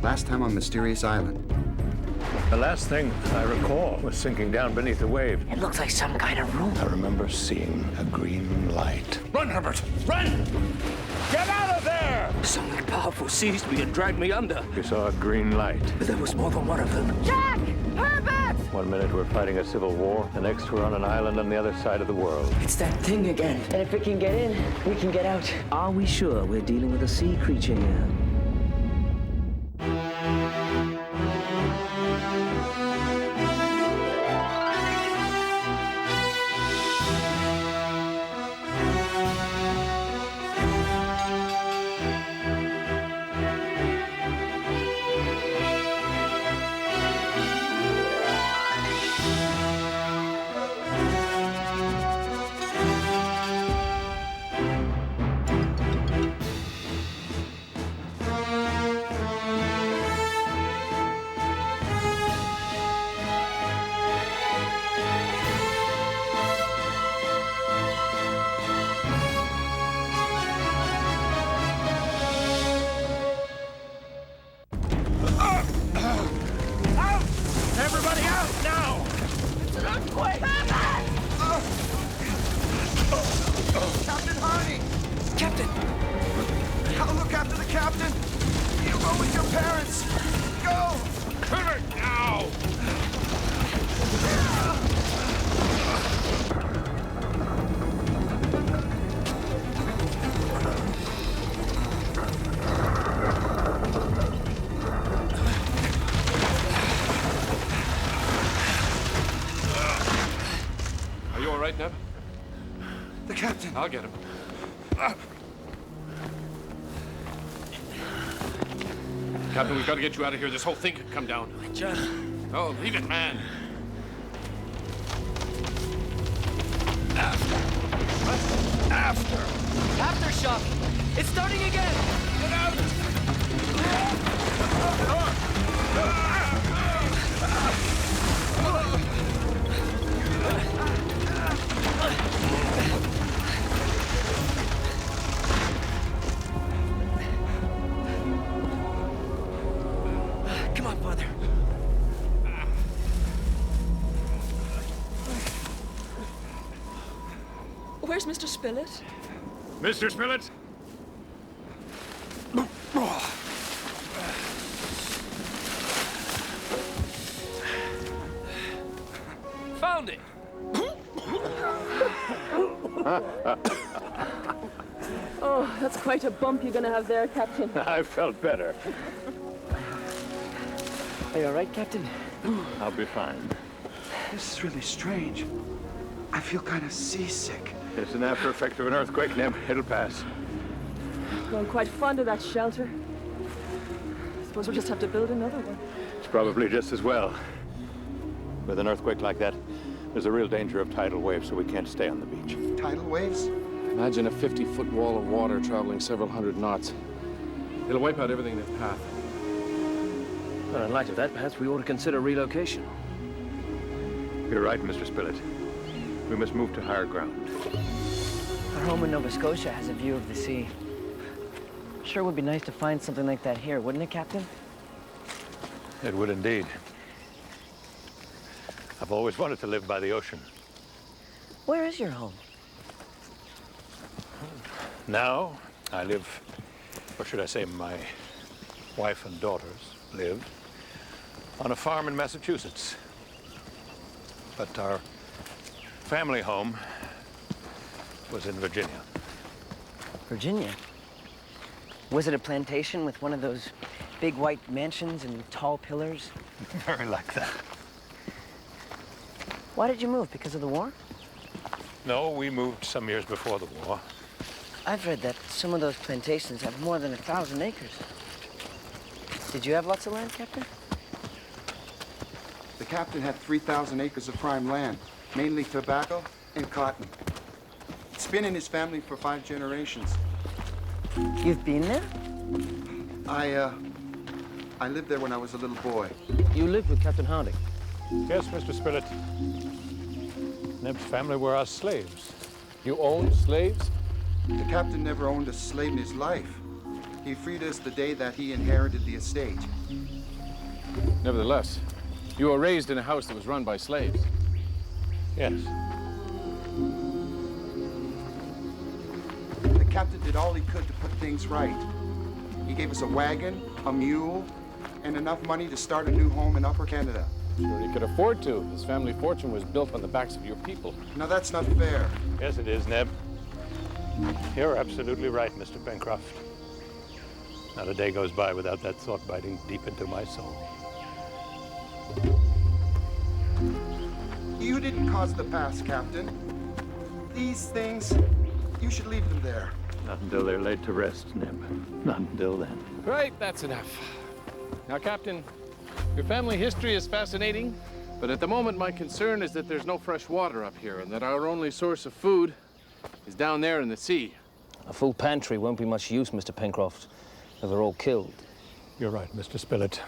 Last time on Mysterious Island. The last thing I recall was sinking down beneath the wave. It looks like some kind of room. I remember seeing a green light. Run, Herbert! Run! Get out of there! Something powerful seized me and dragged me under. We saw a green light. But there was more than one of them. Jack! Herbert! 1 minute we're fighting a civil war, the next we're on an island on the other side of the world. It's that thing again. And if we can get in, we can get out. Are we sure we're dealing with a sea creature here? Everybody out now! It's an earthquake! Captain Hardy! Captain! I'll look after the captain! You go with your parents! Go! Herbert, now! Are you all right, Neb? The captain! I'll get him. Captain, we've got to get you out of here. This whole thing could come down. John. Oh, leave it, man. Aftershock! It's starting again! Get out! Come on, Father. Where's Mr. Spilett? Mr. Spilett? Found it! Oh, that's quite a bump you're gonna have there, Captain. I felt better. Are you all right, Captain? I'll be fine. This is really strange. I feel kind of seasick. It's an after effect of an earthquake, Neb. It'll pass. Grown quite fond of that shelter. Suppose we'll just have to build another one. It's probably just as well. With an earthquake like that, there's a real danger of tidal waves, so we can't stay on the beach. Tidal waves? Imagine a 50-foot wall of water traveling several hundred knots. It'll wipe out everything in its path. Well, in light of that, perhaps we ought to consider relocation. You're right, Mr. Spilett. We must move to higher ground. Our home in Nova Scotia has a view of the sea. Sure would be nice to find something like that here, wouldn't it, Captain? It would indeed. I've always wanted to live by the ocean. Where is your home? Now, I live, or should I say my wife and daughters live, on a farm in Massachusetts. But our family home was in Virginia. Virginia? Was it a plantation with one of those big white mansions and tall pillars? Very like that. Why did you move? Because of the war? No, we moved some years before the war. I've read that some of those plantations have more than 1,000 acres. Did you have lots of land, Captain? The captain had 3,000 acres of prime land, mainly tobacco and cotton. It's been in his family for 5 generations. You've been there? I lived there when I was a little boy. You lived with Captain Harding. Yes, Mr. Spilett. Neb's family were our slaves. You owned slaves? The captain never owned a slave in his life. He freed us the day that he inherited the estate. Nevertheless, you were raised in a house that was run by slaves. Yes. The captain did all he could to put things right. He gave us a wagon, a mule, and enough money to start a new home in Upper Canada. Sure, he could afford to. His family fortune was built on the backs of your people. Now that's not fair. Yes, it is, Neb. You're absolutely right, Mr. Pencroft. Not a day goes by without that thought biting deep into my soul. You didn't cause the past, Captain. These things, you should leave them there. Not until they're laid to rest, Neb. Not until then. Right, that's enough. Now, Captain, your family history is fascinating, but at the moment my concern is that there's no fresh water up here and that our only source of food is down there in the sea. A full pantry won't be much use, Mr. Pencroft, if they're all killed. You're right, Mr. Spilett.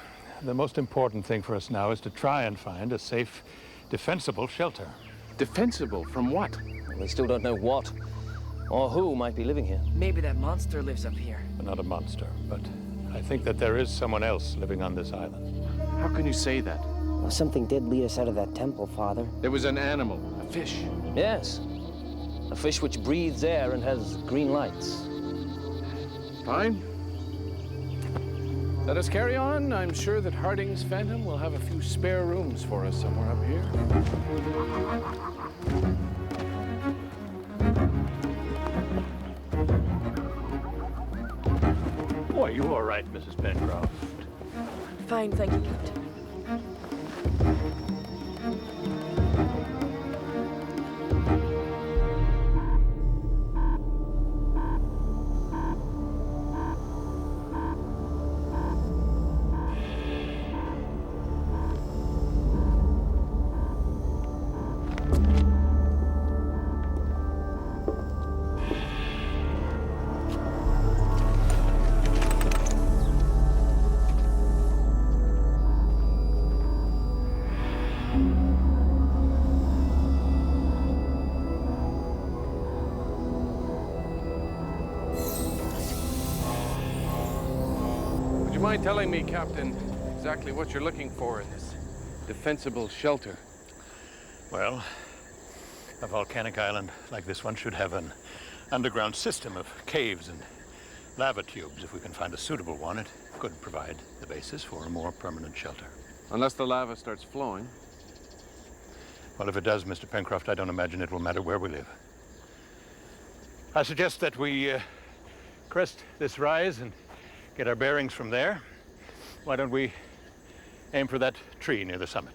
The most important thing for us now is to try and find a safe, defensible shelter. Defensible from what? We still don't know what or who might be living here. Maybe that monster lives up here. Not a monster, but I think that there is someone else living on this island. How can you say that? Well, something did lead us out of that temple, Father. There was an animal, a fish. Yes. A fish which breathes air and has green lights. Fine. Let us carry on. I'm sure that Harding's Phantom will have a few spare rooms for us somewhere up here. Boy, you all right, Mrs. Pencroft? Fine, thank you, Captain. Mind telling me, Captain, exactly what you're looking for in this defensible shelter? Well, a volcanic island like this one should have an underground system of caves and lava tubes. If we can find a suitable one, it could provide the basis for a more permanent shelter. Unless the lava starts flowing. Well, if it does, Mr. Pencroft, I don't imagine it will matter where we live. I suggest that we crest this rise and get our bearings from there. Why don't we aim for that tree near the summit?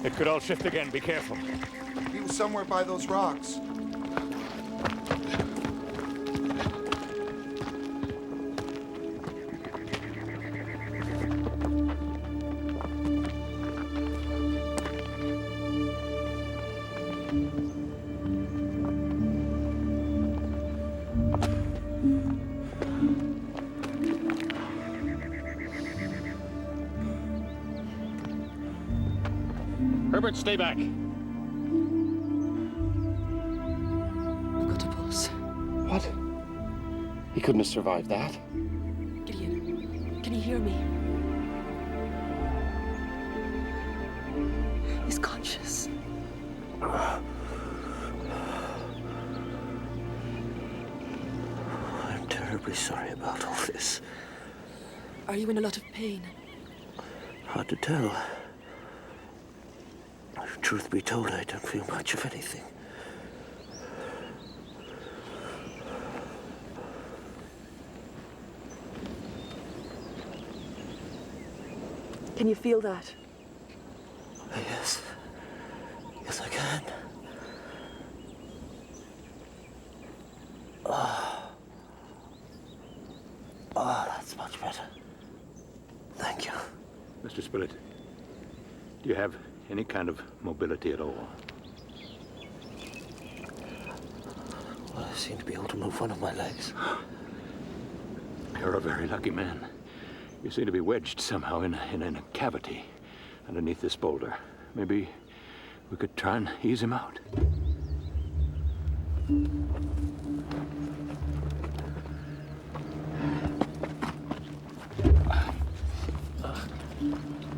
It could all shift again. Be careful. He was somewhere by those rocks. Herbert, stay back. I've got a pulse. What? He couldn't have survived that. Gideon, can you hear me? He's conscious. I'm terribly sorry about all this. Are you in a lot of pain? Hard to tell. Truth be told, I don't feel much of anything. Can you feel that? Yes. Yes, I can. Oh, that's much better. Thank you. Mr. Spillett, do you have any kind of mobility at all? Well, I seem to be able to move one of my legs. You're a very lucky man. You seem to be wedged somehow in a cavity underneath this boulder. Maybe we could try and ease him out.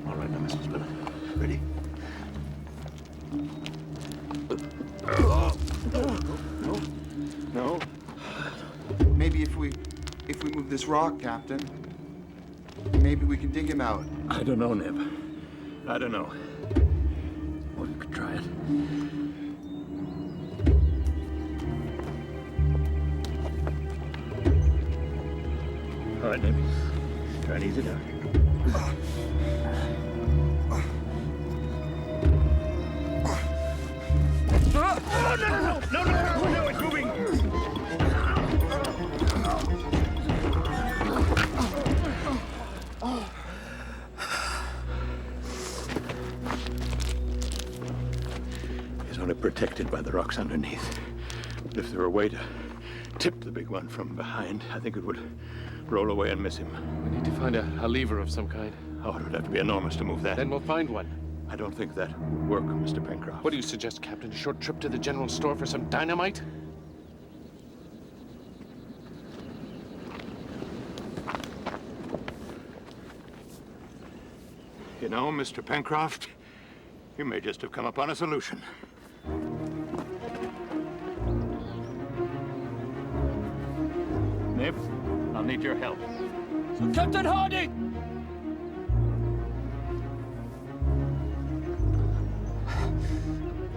All right, now, Mr. Spillett. Ready? No. Maybe if we move this rock, Captain, maybe we can dig him out. I don't know, Neb. I don't know. Or you could try it. All right, Neb. Try and ease it out. No, it's moving! He's only protected by the rocks underneath. But if there were a way to tip the big one from behind, I think it would roll away and miss him. We need to find a lever of some kind. Oh, it would have to be enormous to move that. Then we'll find one. I don't think that would work, Mr. Pencroft. What do you suggest, Captain? A short trip to the general store for some dynamite? You know, Mr. Pencroft, you may just have come upon a solution. Nib, I'll need your help. Captain Hardy!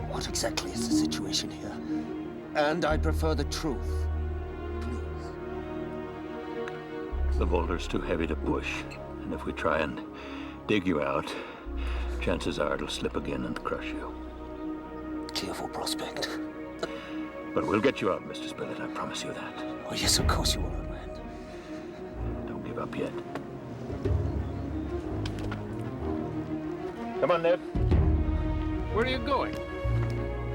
What exactly is the situation here? And I'd prefer the truth. Please. The boulder's too heavy to push, and if we try and dig you out, chances are it'll slip again and crush you. Cheerful prospect. But we'll get you out, Mr. Spillett, I promise you that. Oh, yes, of course you will, old man. Don't give up yet. Come on, Ned. Where are you going?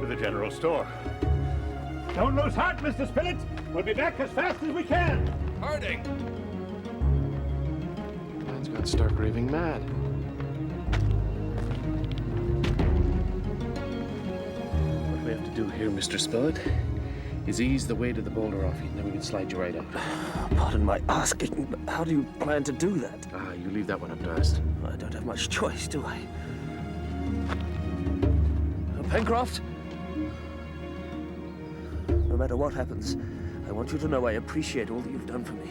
To the general store. Don't lose heart, Mr. Spillett. We'll be back as fast as we can. Harding! Man's gone stark raving mad. What we have to do here, Mr. Spillett, is ease the weight of the boulder off you, and then we can slide you right out. Pardon my asking, but how do you plan to do that? You leave that one up to us. I don't have much choice, do I? Pencroft? No matter what happens, I want you to know I appreciate all that you've done for me.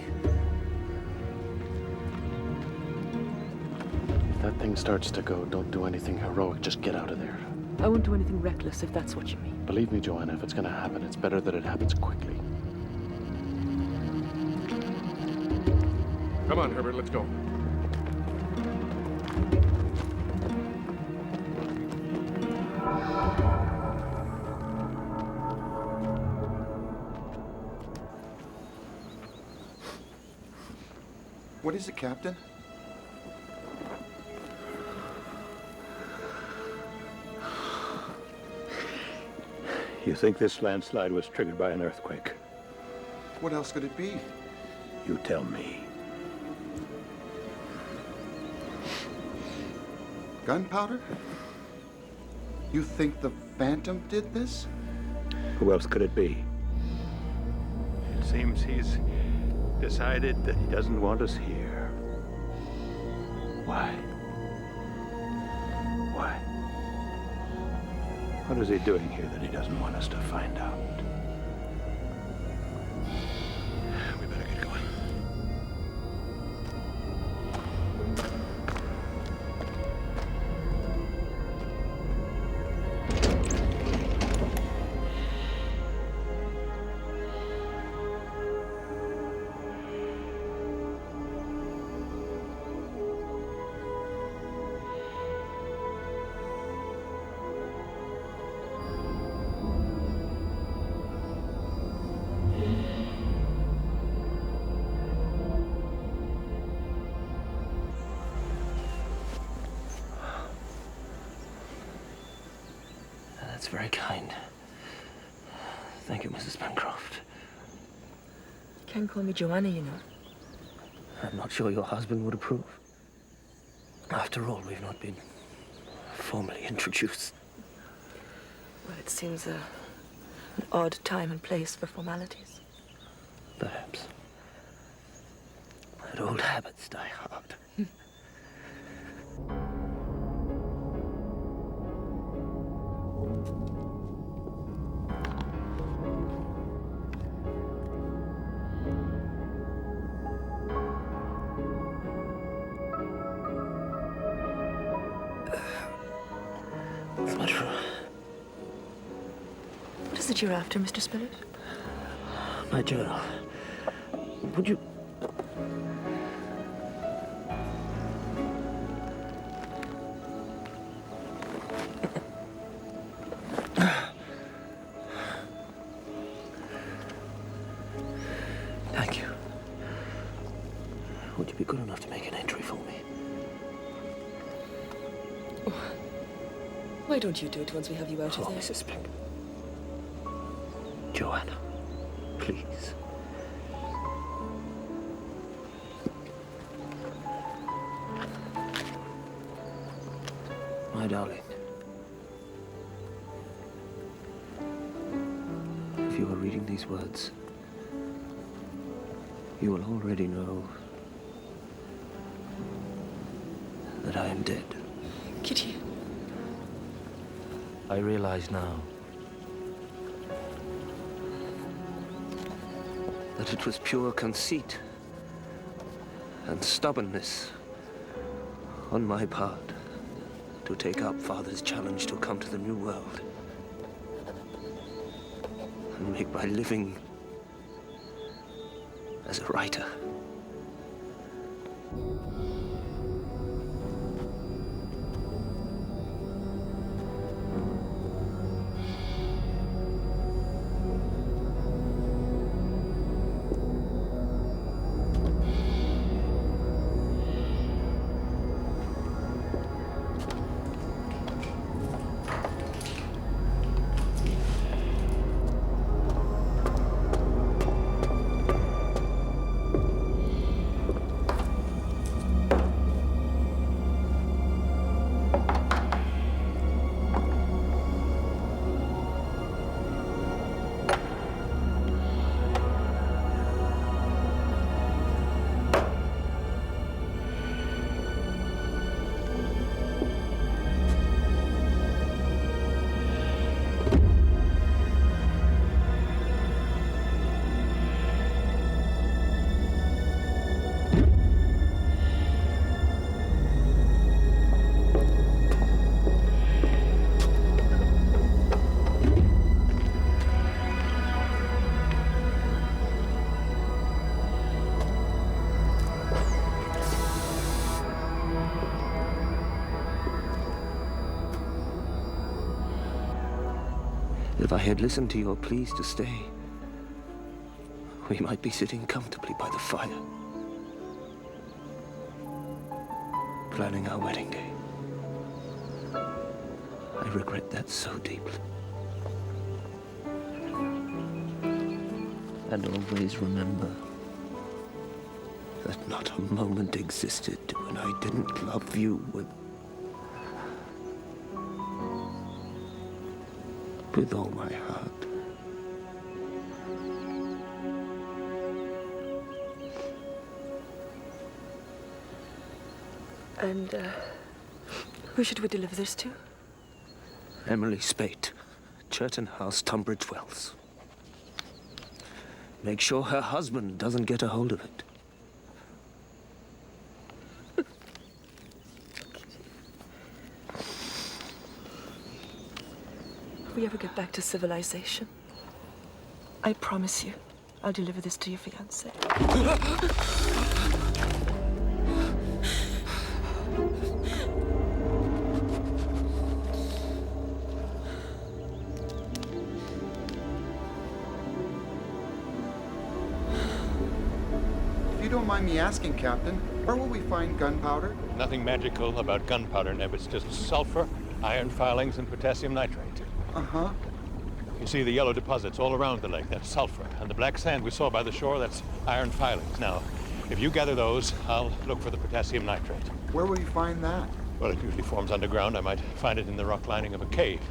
If that thing starts to go, don't do anything heroic. Just get out of there. I won't do anything reckless, if that's what you mean. Believe me, Joanna, if it's going to happen, it's better that it happens quickly. Come on, Herbert, let's go. What is it, Captain? You think this landslide was triggered by an earthquake? What else could it be? You tell me. Gunpowder? You think the Phantom did this? Who else could it be? It seems he's decided that he doesn't want us here. Why? Why? What is he doing here that he doesn't want us to find out? We better get going. That's very kind. Thank you, Mrs. Bancroft. You can call me Joanna, you know. I'm not sure your husband would approve. After all, we've not been formally introduced. Well, it seems an odd time and place for formalities. Perhaps. But old habits die hard. What's the matter? What is it you're after, Mr. Spirit? My journal. Would you... Thank you. Would you be good enough to make an entry for me? Why don't you do it once we have you out of Oh, there? Mrs. Spick. Joanna, please. My darling, if you are reading these words, you will already know that I am dead. Kitty. I realize now that it was pure conceit and stubbornness on my part to take up Father's challenge to come to the New World and make my living as a writer. If I had listened to your pleas to stay, we might be sitting comfortably by the fire. planning our wedding day. I regret that so deeply. And always remember that not a moment existed when I didn't love you with all my heart. And, who should we deliver this to? Emily Spate, Churton House, Tunbridge Wells. Make sure her husband doesn't get a hold of it. If we ever get back to civilization, I promise you, I'll deliver this to your fiancé. If you don't mind me asking, Captain, where will we find gunpowder? Nothing magical about gunpowder, Neb. It's just sulfur, iron filings, and potassium nitrate. Uh-huh. You see the yellow deposits all around the lake, that's sulfur. And the black sand we saw by the shore, that's iron filings. Now, if you gather those, I'll look for the potassium nitrate. Where will you find that? Well, it usually forms underground. I might find it in the rock lining of a cave.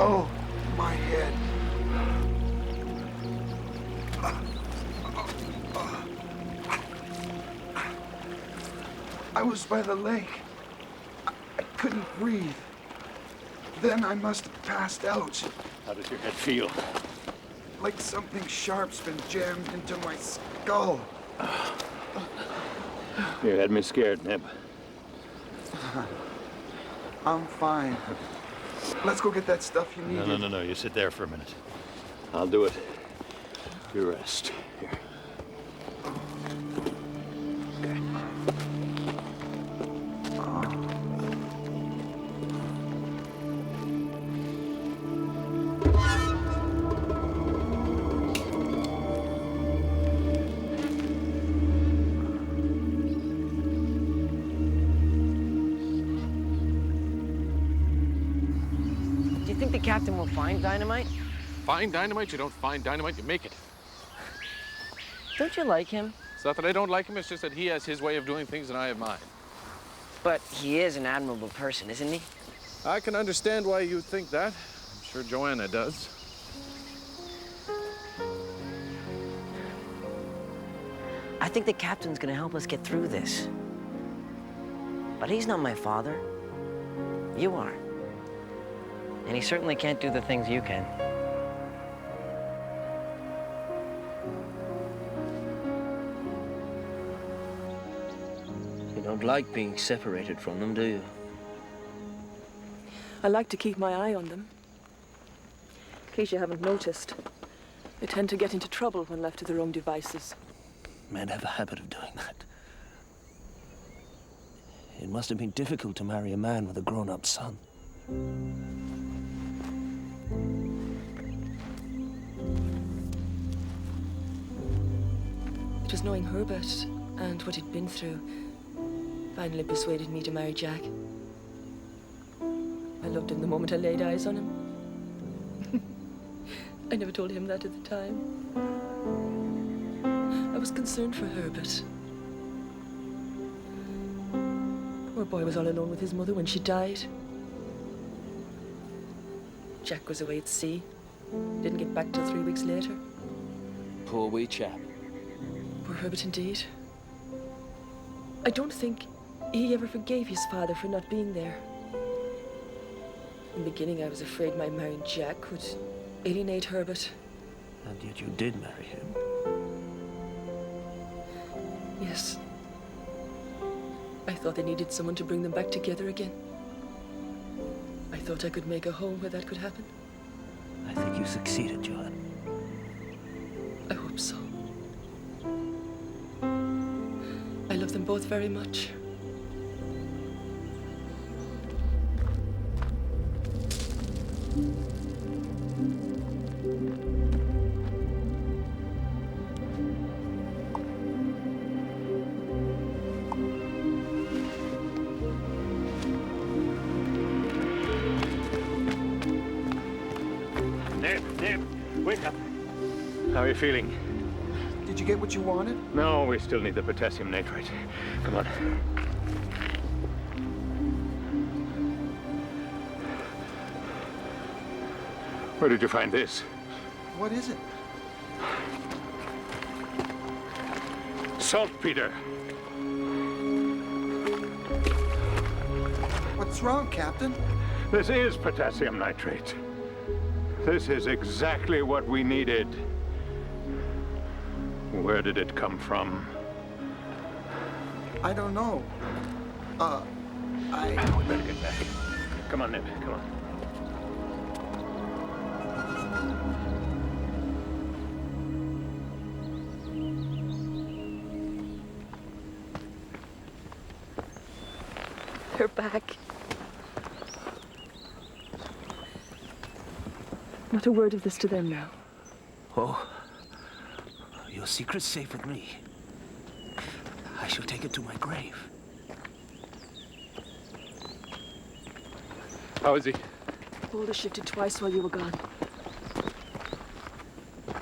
Oh, my head. I was by the lake. I couldn't breathe. Then I must have passed out. How does your head feel? Like something sharp's been jammed into my skull. You had me scared, Neb. I'm fine. Let's go get that stuff you need. No. You sit there for a minute. I'll do it. You rest. Here. Okay. Do you think the captain will find dynamite? Find dynamite? You don't find dynamite, you make it. Don't you like him? It's not that I don't like him, it's just that he has his way of doing things and I have mine. But he is an admirable person, isn't he? I can understand why you'd think that. I'm sure Joanna does. I think the captain's gonna help us get through this. But he's not my father. You are. And he certainly can't do the things you can. You don't like being separated from them, do you? I like to keep my eye on them. In case you haven't noticed, they tend to get into trouble when left to their own devices. Men have a habit of doing that. It must have been difficult to marry a man with a grown-up son. It was knowing Herbert and what he'd been through finally persuaded me to marry Jack. I loved him the moment I laid eyes on him. I never told him that at the time. I was concerned for Herbert. Poor boy was all alone with his mother when she died. Jack was away at sea. Didn't get back till 3 weeks later. Poor wee chap. Poor Herbert indeed. I don't think he ever forgave his father for not being there. In the beginning, I was afraid my marrying Jack would alienate Herbert. And yet you did marry him. Yes. I thought they needed someone to bring them back together again. I thought I could make a home where that could happen. I think you succeeded, Joanne. I hope so. I love them both very much. Nib, wake up. How are you feeling? Did you get what you wanted? No, we still need the potassium nitrate. Come on. Where did you find this? What is it? Saltpeter. What's wrong, Captain? This is potassium nitrate. This is exactly what we needed. Where did it come from? I don't know. We better get back. Come on, Nib, come on. They're back. Not a word of this to them now. Oh, your secret's safe with me. I shall take it to my grave. How is he? Boulder shifted twice while you were gone.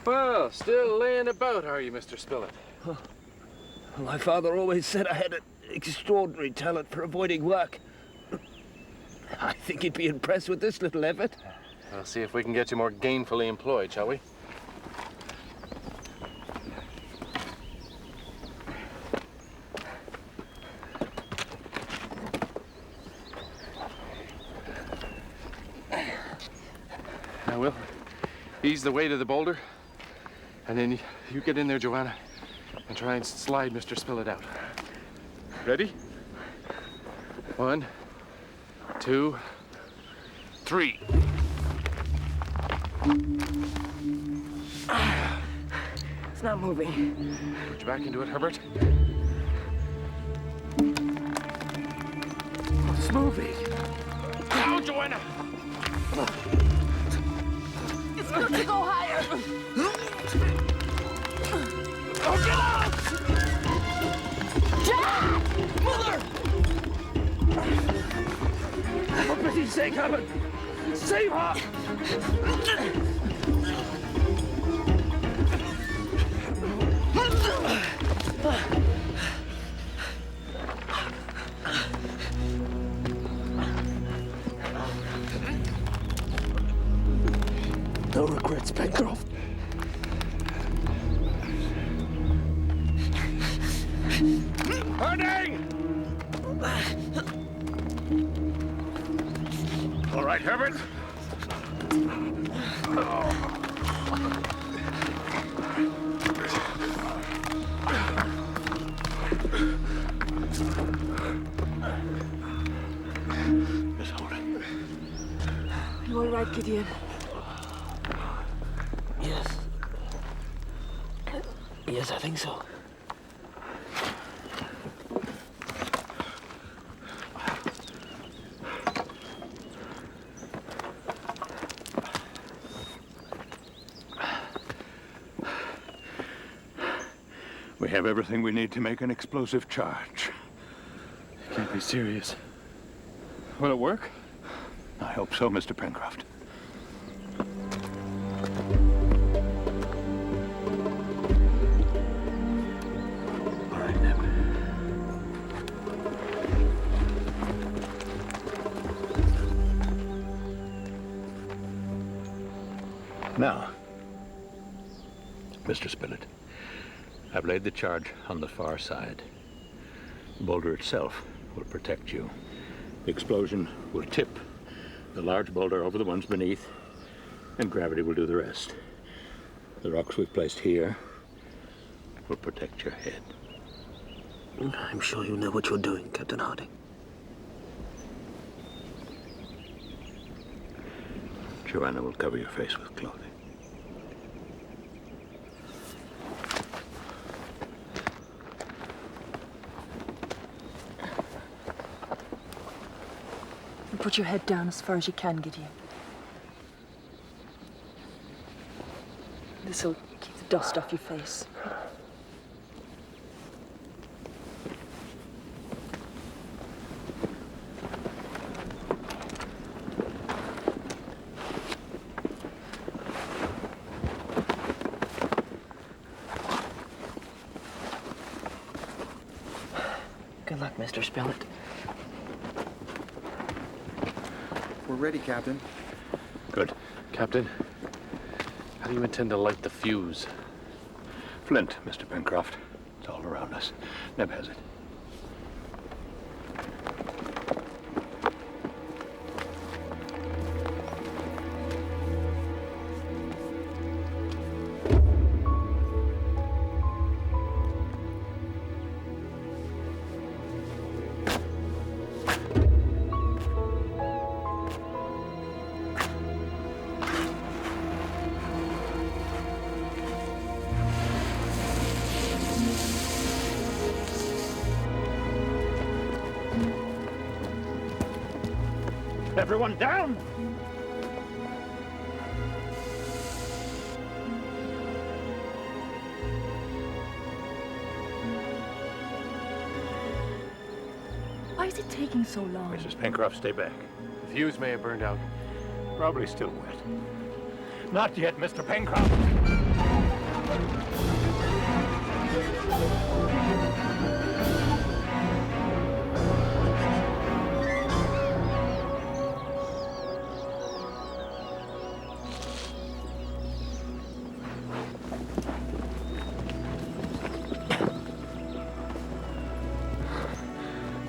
Well, still laying about, are you, Mr. Spillett? My father always said I had an extraordinary talent for avoiding work. I think he'd be impressed with this little effort. We'll see if we can get you more gainfully employed, shall we? Now, we'll ease the weight of the boulder, and then you get in there, Joanna, and try and slide Mr. Spillett out. Ready? 1, 2, 3. It's not moving. Put your back into it, Herbert. It's moving. Now, Joanna! It's got to go higher! Oh, get out! Jack! Mother! For pity's sake, Helen! Save her! No regrets, Pencroft. Harding! All right, Herbert. Miss Holden. You all right, Gideon? Yes. Yes, I think so. We have everything we need to make an explosive charge. You can't be serious. Will it work? I hope so, Mr. Pencroft. All right, Neb. Now, Mr. Spilett, I've laid the charge on the far side. The boulder itself will protect you. The explosion will tip the large boulder over the ones beneath, and gravity will do the rest. The rocks we've placed here will protect your head. I'm sure you know what you're doing, Captain Harding. Joanna will cover your face with clothing. And put your head down as far as you can, Gideon. This'll keep the dust off your face. Good luck, Mr. Spilett. We're ready, Captain. Good. Captain, how do you intend to light the fuse? Flint, Mr. Pencroft. It's all around us. Neb has it. Everyone down! Why is it taking so long? Mrs. Pencroft, stay back. The fuse may have burned out. Probably still wet. Not yet, Mr. Pencroft.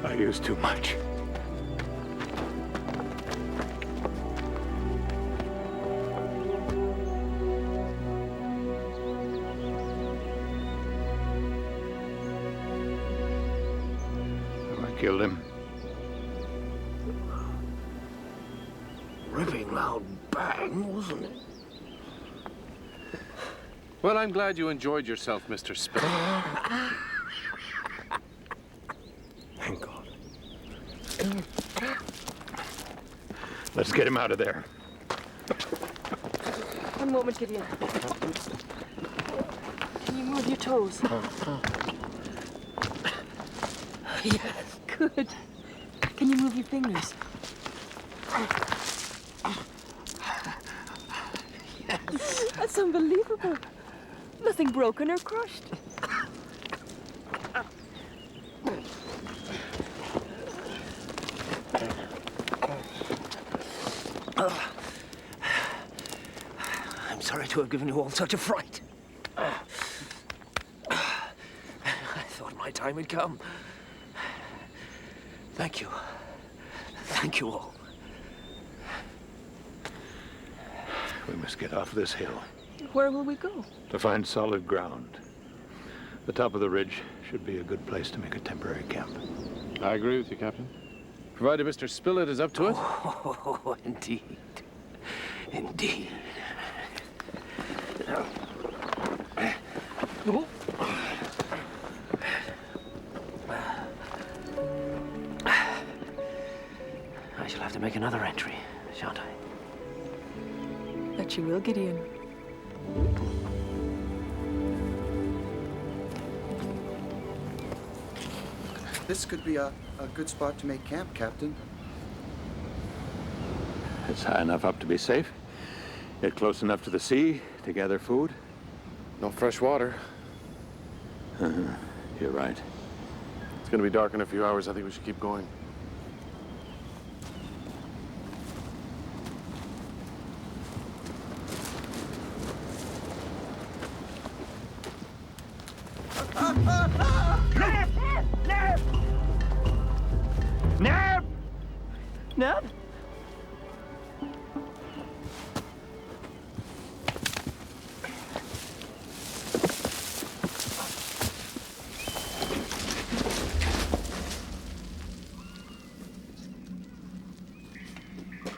I used too much. Have I killed him? Ripping loud bang, wasn't it? Well, I'm glad you enjoyed yourself, Mr. Spilett. Thank God. Let's get him out of there. One moment, Gideon. Can you move your toes? Yes. Good. Can you move your fingers? Yes. That's unbelievable. Nothing broken or crushed. I'm sorry to have given you all such a fright. I thought my time had come. Thank you. Thank you all. We must get off this hill Where will we go? to find solid ground. The top of the ridge should be a good place to make a temporary camp. I agree with you, Captain. Provided Mr. Spilett is up to it. Oh, indeed. Indeed. I shall have to make another entry, shan't I? That you will, Gideon. This could be a good spot to make camp, Captain. It's high enough up to be safe, yet close enough to the sea to gather food. No fresh water. You're right. It's gonna be dark in a few hours. I think we should keep going. Neb?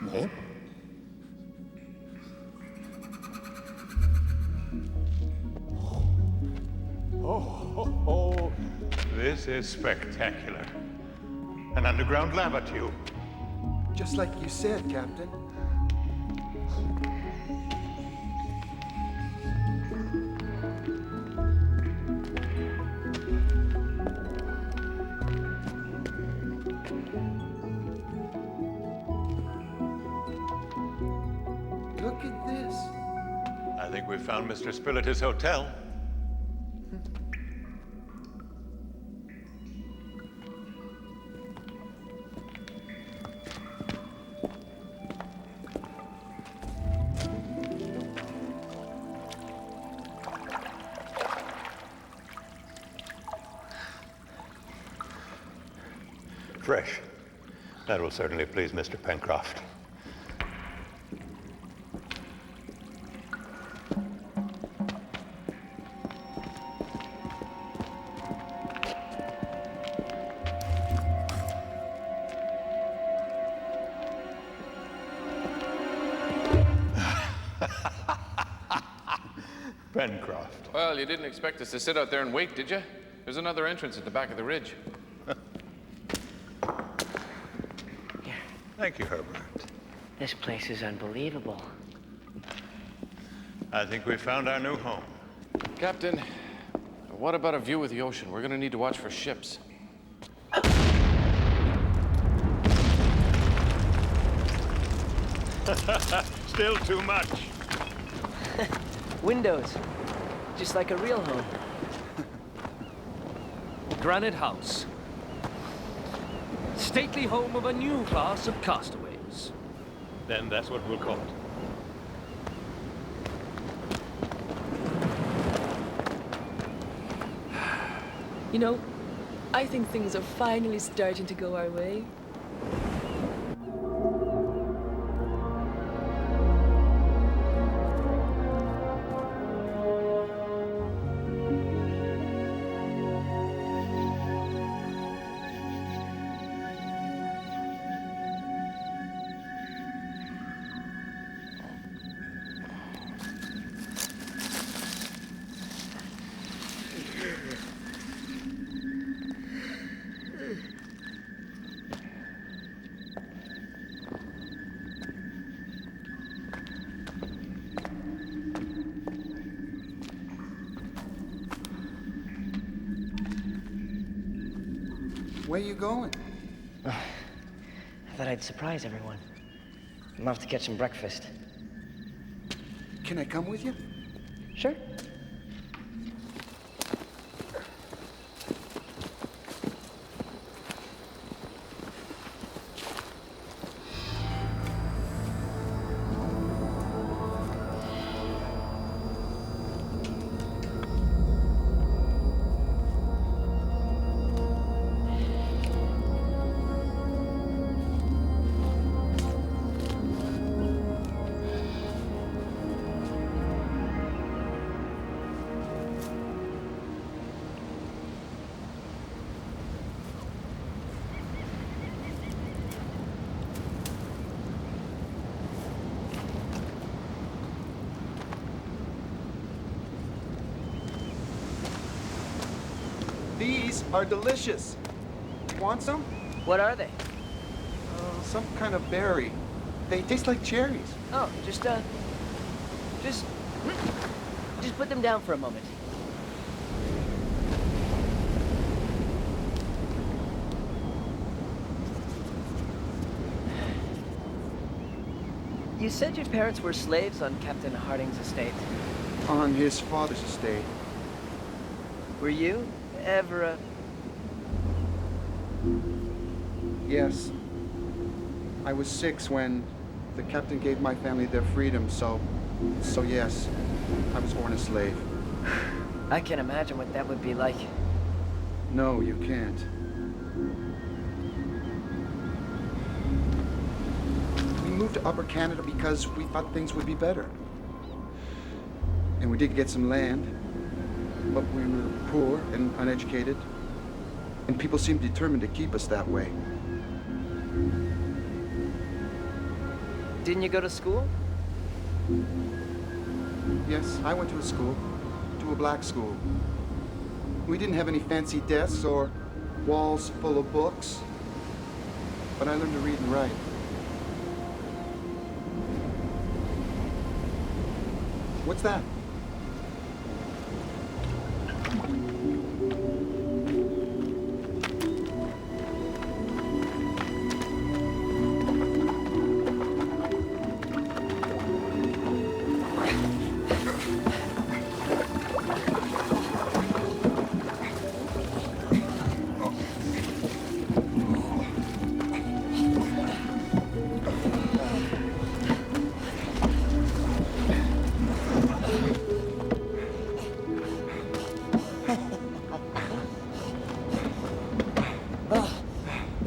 No? Oh, this is spectacular. An underground lava tube. Just like you said, Captain. Look at this. I think we found Mr. Spilett's hotel. Fresh. That will certainly please Mr. Pencroft. Pencroft. Well, you didn't expect us to sit out there and wait, did you? There's another entrance at the back of the ridge. Thank you, Herbert. This place is unbelievable. I think we found our new home. Captain, what about a view of the ocean? We're gonna need to watch for ships. Still too much. Windows. Just like a real home. Granite House. Stately home of a new class of castaways. Then that's what we'll call it. You know, I think things are finally starting to go our way. Where you going? I thought I'd surprise everyone. I'm off to get some breakfast. Can I come with you? Sure. These are delicious. Want some? What are they? Some kind of berry. They taste like cherries. Oh, just put them down for a moment. You said your parents were slaves on Captain Harding's estate. On his father's estate. Were you ever a... Yes. I was 6 when the captain gave my family their freedom, so yes, I was born a slave. I can't imagine what that would be like. No, you can't. We moved to Upper Canada because we thought things would be better. And we did get some land, but we were poor and uneducated. And people seemed determined to keep us that way. Didn't you go to school? Yes, I went to a school, to a black school. We didn't have any fancy desks or walls full of books, but I learned to read and write. What's that?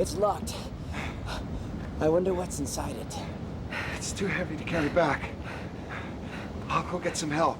It's locked. I wonder what's inside it. It's too heavy to carry back. I'll go get some help.